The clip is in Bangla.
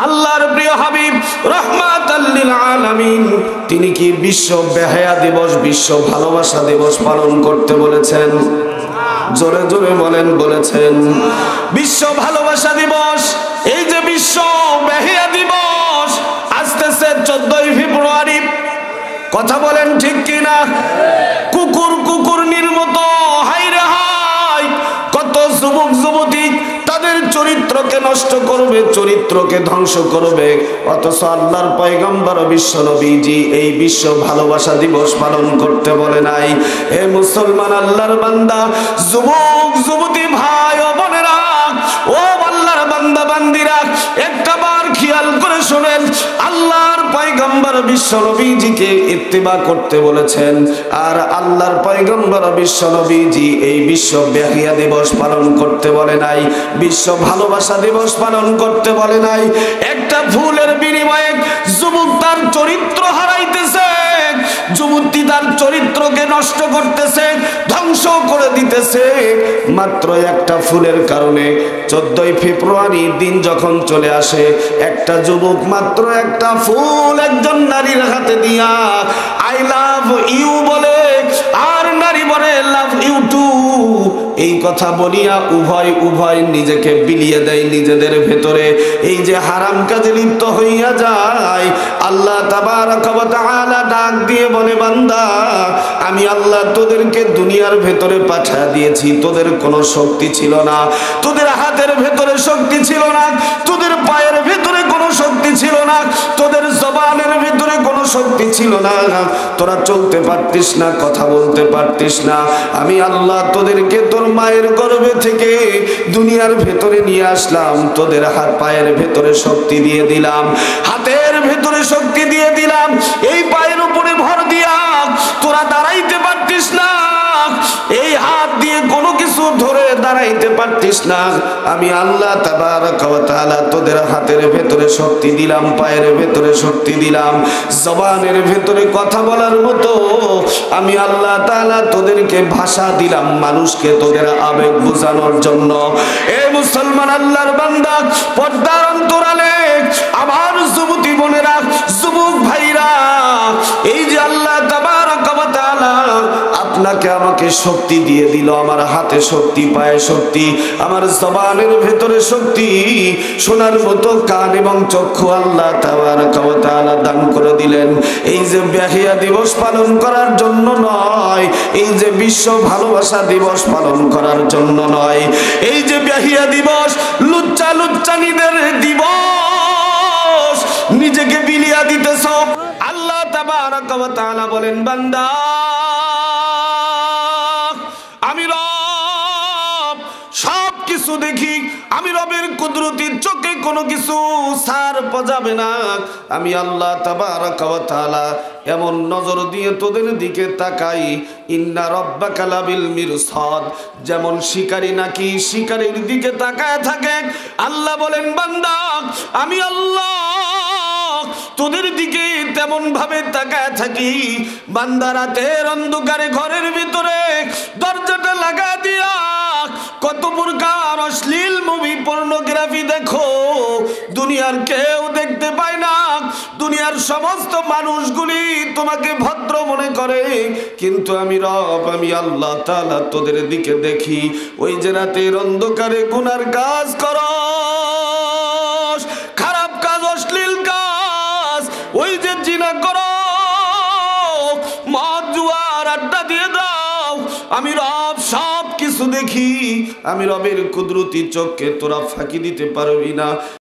আল্লাহর প্রিয় হাবিব রাহমাতাল লিল আলামিন তিনি কি বিশ্ব বেহায়া দিবস, বিশ্ব ভালোবাসা দিবস পালন করতে বলেছেন? জোরে জোরে বলেন, বলেছেন। বিশ্ব ভালোবাসা দিবস, এই যে বিশ্ব বেহায়া দিবস আসতেছে 14ই ফেব্রুয়ারি, কথা বলেন ঠিক কিনা? কুকুর কুকুরনির মতো হাইরে হাই কত যুবক যুবতী তাদের চরিত্রকে নষ্ট করবে, চরিত্রকে ধ্বংস করবে, অথচ আল্লাহর পয়গম্বর বিশ্ব নবীজি এই বিশ্ব ভালোবাসা দিবস পালন করতে বলে নাই। হে মুসলমান আল্লাহর বান্দা, যুবক যুবতী ভাই ও বোনেরা, ও আল্লাহর বান্দা বান্দিরা, একটা বার খেয়াল করে শুনেন, আল্লাহর পয়গম্বর বিশ্ব নবীজিকে ইত্তিবা করতে বলেছেন, আর আল্লাহর পয়গম্বর বিশ্ব নবীজি এই বিশ্ব বেহিয়া দিবস পালন করতে বলে নাই, বিশ্ব ভালোবাসা দিবস পালন করতে বলে নাই। একটা ফুলের বিনিময়ে যুবক তার চরিত্র হারাইতেছে, যুবতী তার চরিত্রকে নষ্ট করতেছে, ধ্বংস করে দিতেছে, মাত্র একটা ফুলের কারণে। 14ই ফেব্রুয়ারি দিন যখন চলে আসে, একটা যুবক মাত্র একটা ফুল একজন নারীর হাতে দিয়া আই লাভ ইউ বলে, আর নারী বলে লাভ ইউ টু, এই কথা বলিয়া উভয় নিজেকে বিলিয়ে দেয় নিজেদের ভেতরে। এই যে হারাম কাজে লিপ্ত হইয়া যায়, আল্লাহ তাবারক ওয়া তাআলা ডাক দিয়ে বলে, বান্দা আমি আল্লাহ তোদেরকে দুনিয়ার ভেতরে পাঠিয়ে দিয়েছি, তোদের কোনো শক্তি ছিল না, তোদের হাতের ভেতরে শক্তি ছিল না, তোদের পায়ের ভেতরে কোনো শক্তি ছিল না, তোদের জবানের ভেতরে কোনো শক্তি ছিল না, তোরা চলতে পারতিস না, কথা বলতে পারতিস না। আমি আল্লাহ তোদেরকে তোর মায়ের গর্ভে থেকে দুনিয়ার ভেতরে নিয়ে আসলাম, তোদের হাত পায়ের ভেতরে শক্তি দিয়ে দিলাম, হাতের ভেতরে শক্তি দিয়ে দিলাম, এই পায়ের উপরে ভর দিয়া তোরা দাঁড়াইতে পারতিস না, এই হাত দিয়ে কোনো কিছু ধরে দাঁড়াইতে পারতিস না। আমি আল্লাহ তাবারক ওয়া তাআলা তোদের হাতের ভেতরে শক্তি দিলাম, পায়ের ভেতরে শক্তি দিলাম, জবানের ভেতরে কথা বলার মতো আমি আল্লাহ তাআলা তোদেরকে ভাষা দিলাম, মানুষকে তোদের আবেগ বোঝানোর জন্য। এ মুসলমান আল্লাহর বান্দা, পর্দার অন্তরালে আমার যুবতী বোনেরা, যুবক ভাইরা, এই যে আল্লাহ তাবারক ওয়া তাআলা আপনাকে আমাকে শক্তি দিয়ে দিল, আমার হাতে শক্তি, পায়ে শক্তি, আমার জবানের ভেতরে শক্তি, শোনার মতো কান এবং চক্ষু আল্লাহ তাবারক ওয়া তাআলা দান করে দিলেন। এই যে বেহিয়া দিবস পালন করার জন্য নয়, এই যে বিশ্ব ভালোবাসা দিবস পালন করার জন্য নয়, এই যে বেহিয়া দিবস লুচ্চা লুচ্চানিদের দিবস, নিজেকে বিলিয়া দিতেছ। আল্লাহ তাবারক ওয়া তাআলা বলেন, বান্দা আমি রব সব কিছু দেখি, আমি রবের কুদরতির চোখে কোনো কিছু ছাড় পাবে না। আমি আল্লাহ তাবারক ওয়া তাআলা এমন নজর দিয়ে তোদের দিকে তাকাই, ইন্না রাব্বাকা লাবিল মিরসাদ, যেমন শিকারী নাকি শিকারীর দিকে তাকায় থাকে, আল্লাহ বলেন, বান্দা আমি আল্লাহ তোদের দিকে তেমন ভাবে তাকায় থাকি। বান্দা রাতের অন্ধকারে ঘরের ভিতরে দরজাটা লাগা দিয়া কত প্রকার অশ্লীল মুভি, পর্নোগ্রাফি দেখো, দুনিয়ার কেউ দেখতে পায় না, দুনিয়ার সমস্ত মানুষগুলি তোমাকে ভদ্র মনে করে, কিন্তু আমি রব, আমি আল্লাহ তাআলা তোদের দিকে দেখি। ওই যে রাতের অন্ধকারে গুনার কাজ করো, খারাপ কাজ, অশ্লীল কাজ, ওই যে জিনা করো, মদ জুয়ার আড্ডা দিয়ে দাও, আমি রব সব কিছু দেখি। আমি রবের কুদরতি চোখকে তোরা ফাঁকি দিতে পারবি না।